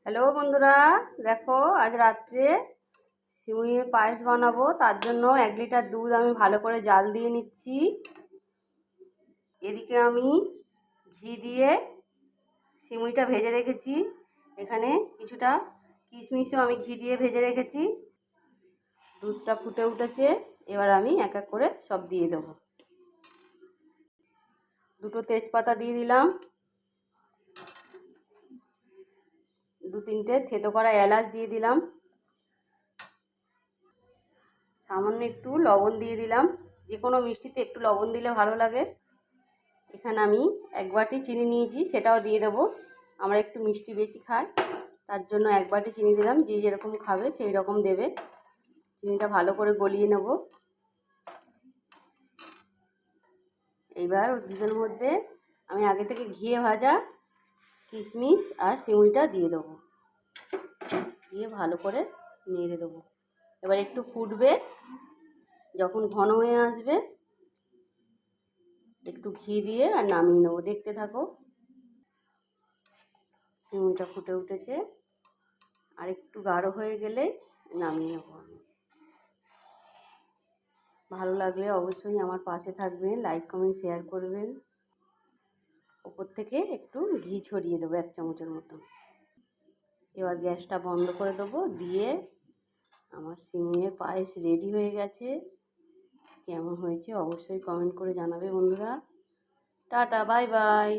Hello বন্ধুরা, দেখো আজ রাত্রে সিমুইয়ের পায়েস বানাবো। তার জন্য 1 লিটার দুধ আমি ভালো করে জাল দিয়ে নিচ্ছি। এদিকে আমি ঘি দিয়ে সিমুইটা ভেজে রেখেছি। এখানে কিছুটা কিশমিশও আমি ঘি দিয়ে ভেজে রেখেছি। দুধটা ফুটে উঠেছে, এবার আমি এক এক করে সব দিয়ে দেবো। 2টো তেজপাতা দিয়ে দিলাম, 2-3টে থেতো করা এলাচ দিয়ে দিলাম, সামান্য একটু লবণ দিয়ে দিলাম। যে কোনো মিষ্টিতে একটু লবণ দিলে ভালো লাগে। এখানে আমি 1 বাটি চিনি নিয়েছি, সেটাও দিয়ে দেবো। আমরা একটু মিষ্টি বেশি খাই, তার জন্য 1 বাটি চিনি দিলাম। যে যেরকম খাবে সেই রকম দেবে। চিনিটা ভালো করে গলিয়ে নেব। এইবার দুধের মধ্যে আমি আগে থেকে ঘিয়ে ভাজা কিশমিশ আর সিমুইটা দিয়ে দেবো। দিয়ে ভালো করে নেড়ে দেবো। এবার একটু ফুটবে, যখন ঘন হয়ে আসবে একটু ঘি দিয়ে আর নামিয়ে নেবো। দেখতে থাকো। সিমুইটা ফুটে উঠেছে, আর একটু গাঢ় হয়ে গেলে নামিয়ে নেবো আমি। ভালো লাগলে অবশ্যই আমার পাশে থাকবেন, লাইক কমেন্ট শেয়ার করবেন। ওপর থেকে একটু ঘি ছড়িয়ে দেবো 1 চামচের মতো। এবার গ্যাসটা বন্ধ করে দেবো। দিয়ে আমার সিমুইয়ের পায়েস রেডি হয়ে গেছে। কেমন হয়েছে অবশ্যই কমেন্ট করে জানাবে বন্ধুরা। Tata, bye bye.